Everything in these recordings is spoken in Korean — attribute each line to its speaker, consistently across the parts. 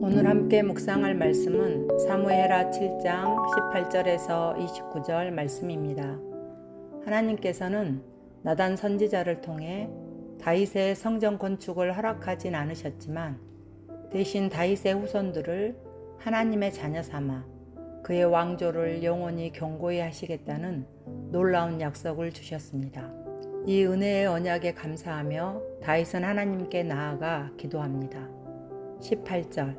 Speaker 1: 오늘 함께 묵상할 말씀은 사무엘하 7장 18절에서 29절 말씀입니다. 하나님께서는 나단 선지자를 통해 다윗의 성전 건축을 허락하진 않으셨지만 대신 다윗의 후손들을 하나님의 자녀 삼아 그의 왕조를 영원히 견고히 하시겠다는 놀라운 약속을 주셨습니다. 이 은혜의 언약에 감사하며 다윗은 하나님께 나아가 기도합니다. 18절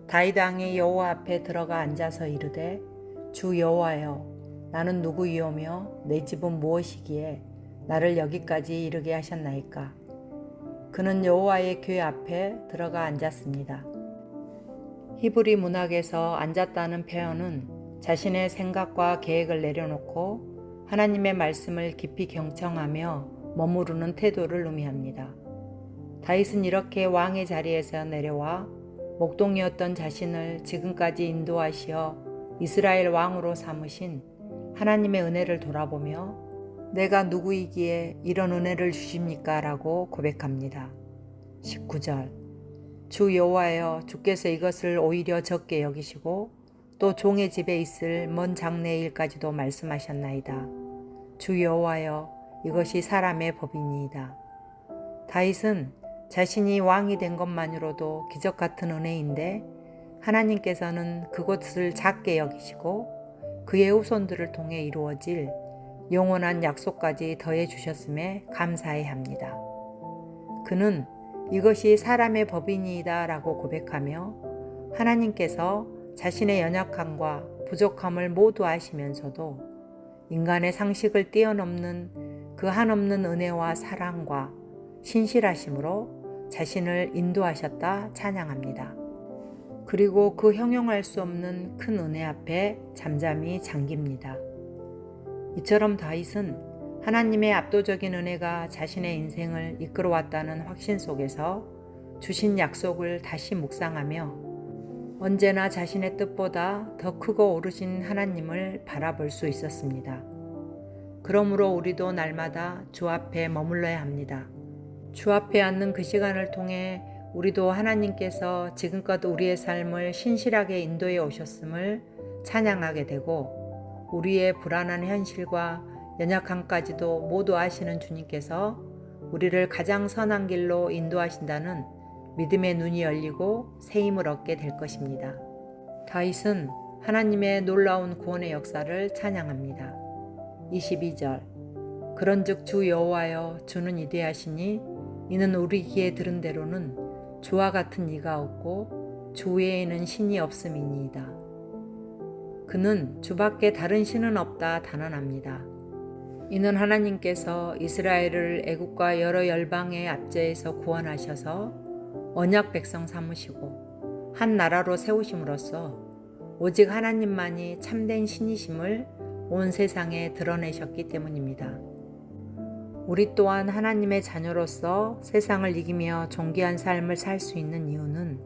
Speaker 1: 다윗 왕이 여호와 앞에 들어가 앉아서 이르되 주 여호와여 나는 누구이오며 내 집은 무엇이기에 나를 여기까지 이르게 하셨나이까. 그는 여호와의 궤 앞에 들어가 앉았습니다. 히브리 문학에서 앉았다는 표현은 자신의 생각과 계획을 내려놓고 하나님의 말씀을 깊이 경청하며 머무르는 태도를 의미합니다. 다윗은 이렇게 왕의 자리에서 내려와 목동이었던 자신을 지금까지 인도하시어 이스라엘 왕으로 삼으신 하나님의 은혜를 돌아보며 내가 누구이기에 이런 은혜를 주십니까? 라고 고백합니다. 19절 주 여호와여 주께서 이것을 오히려 적게 여기시고 또 종의 집에 있을 먼 장래의 일까지도 말씀하셨나이다. 주 여호와여 이것이 사람의 법이니이다. 다윗은 자신이 왕이 된 것만으로도 기적 같은 은혜인데 하나님께서는 그것을 작게 여기시고 그의 후손들을 통해 이루어질 영원한 약속까지 더해 주셨음에 감사해야 합니다. 그는 이것이 사람의 법이니이다 라고 고백하며 하나님께서 자신의 연약함과 부족함을 모두 아시면서도 인간의 상식을 뛰어넘는 그 한없는 은혜와 사랑과 신실하심으로 자신을 인도하셨다 찬양합니다. 그리고 그 형용할 수 없는 큰 은혜 앞에 잠잠히 잠깁니다. 이처럼 다윗은 하나님의 압도적인 은혜가 자신의 인생을 이끌어왔다는 확신 속에서 주신 약속을 다시 묵상하며 언제나 자신의 뜻보다 더 크고 오르신 하나님을 바라볼 수 있었습니다. 그러므로 우리도 날마다 주 앞에 머물러야 합니다. 주 앞에 앉는 그 시간을 통해 우리도 하나님께서 지금껏 우리의 삶을 신실하게 인도해 오셨음을 찬양하게 되고 우리의 불안한 현실과 연약함까지도 모두 아시는 주님께서 우리를 가장 선한 길로 인도하신다는 믿음의 눈이 열리고 새 힘을 얻게 될 것입니다. 다윗은 하나님의 놀라운 구원의 역사를 찬양합니다. 22절 그런즉 주 여호와여 주는 위대하시니 이는 우리 귀에 들은 대로는 주와 같은 이가 없고 주 외에는 신이 없음이니이다. 그는 주밖에 다른 신은 없다 단언합니다. 이는 하나님께서 이스라엘을 애국과 여러 열방의 압제에서 구원하셔서 언약 백성 삼으시고 한 나라로 세우심으로써 오직 하나님만이 참된 신이심을 온 세상에 드러내셨기 때문입니다. 우리 또한 하나님의 자녀로서 세상을 이기며 존귀한 삶을 살 수 있는 이유는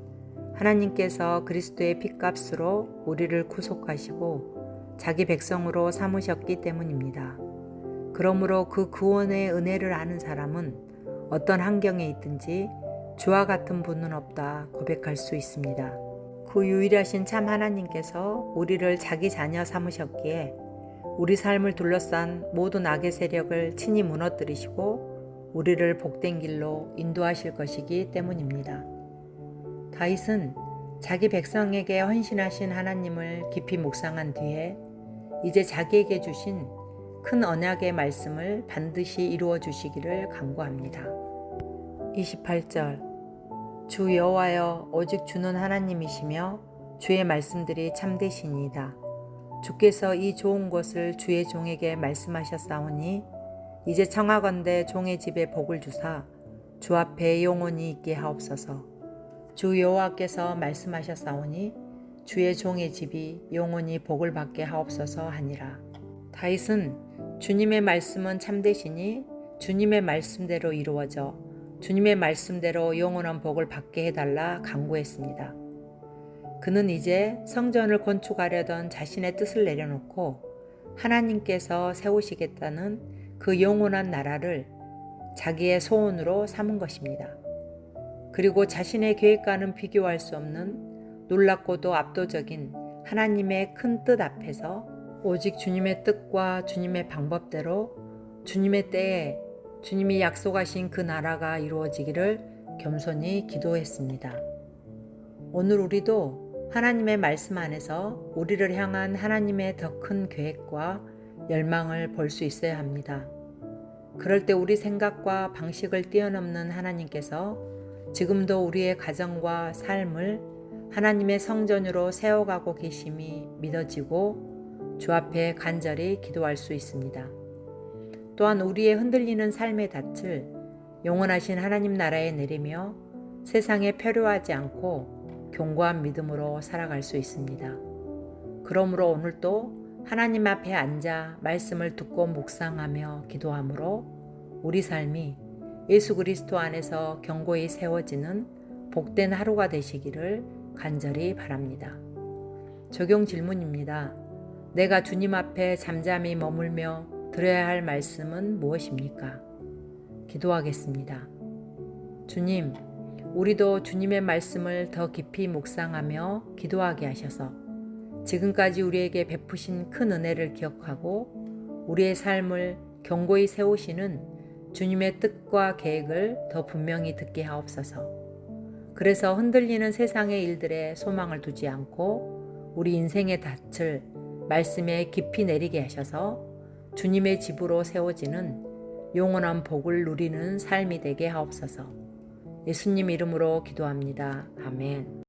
Speaker 1: 하나님께서 그리스도의 핏값으로 우리를 구속하시고 자기 백성으로 삼으셨기 때문입니다. 그러므로 그 구원의 은혜를 아는 사람은 어떤 환경에 있든지 주와 같은 분은 없다 고백할 수 있습니다. 그 유일하신 참 하나님께서 우리를 자기 자녀 삼으셨기에 우리 삶을 둘러싼 모든 악의 세력을 친히 무너뜨리시고 우리를 복된 길로 인도하실 것이기 때문입니다. 다윗은 자기 백성에게 헌신하신 하나님을 깊이 묵상한 뒤에 이제 자기에게 주신 큰 언약의 말씀을 반드시 이루어 주시기를 간구합니다. 28절 주 여호와여 오직 주는 하나님이시며 주의 말씀들이 참되시니이다. 주께서 이 좋은 것을 주의 종에게 말씀하셨사오니 이제 청하건대 종의 집에 복을 주사 주 앞에 영원히 있게 하옵소서. 주 여호와께서 말씀하셨사오니 주의 종의 집이 영원히 복을 받게 하옵소서 하니라. 다윗은 주님의 말씀은 참되시니 주님의 말씀대로 이루어져 주님의 말씀대로 영원한 복을 받게 해달라 간구했습니다. 그는 이제 성전을 건축하려던 자신의 뜻을 내려놓고 하나님께서 세우시겠다는 그 영원한 나라를 자기의 소원으로 삼은 것입니다. 그리고 자신의 계획과는 비교할 수 없는 놀랍고도 압도적인 하나님의 큰 뜻 앞에서 오직 주님의 뜻과 주님의 방법대로 주님의 때에 주님이 약속하신 그 나라가 이루어지기를 겸손히 기도했습니다. 오늘 우리도 하나님의 말씀 안에서 우리를 향한 하나님의 더 큰 계획과 열망을 볼 수 있어야 합니다. 그럴 때 우리 생각과 방식을 뛰어넘는 하나님께서 지금도 우리의 가정과 삶을 하나님의 성전으로 세워가고 계심이 믿어지고 주 앞에 간절히 기도할 수 있습니다. 또한 우리의 흔들리는 삶의 닻을 영원하신 하나님 나라에 내리며 세상에 표류하지 않고 견고한 믿음으로 살아갈 수 있습니다. 그러므로 오늘도 하나님 앞에 앉아 말씀을 듣고 묵상하며 기도함으로 우리 삶이 예수 그리스도 안에서 견고히 세워지는 복된 하루가 되시기를 간절히 바랍니다. 적용 질문입니다. 내가 주님 앞에 잠잠히 머물며 들어야 할 말씀은 무엇입니까? 기도하겠습니다. 주님, 우리도 주님의 말씀을 더 깊이 묵상하며 기도하게 하셔서 지금까지 우리에게 베푸신 큰 은혜를 기억하고 우리의 삶을 견고히 세우시는 주님의 뜻과 계획을 더 분명히 듣게 하옵소서. 그래서 흔들리는 세상의 일들에 소망을 두지 않고 우리 인생의 닻을 말씀에 깊이 내리게 하셔서 주님의 집으로 세워지는 영원한 복을 누리는 삶이 되게 하옵소서. 예수님 이름으로 기도합니다. 아멘.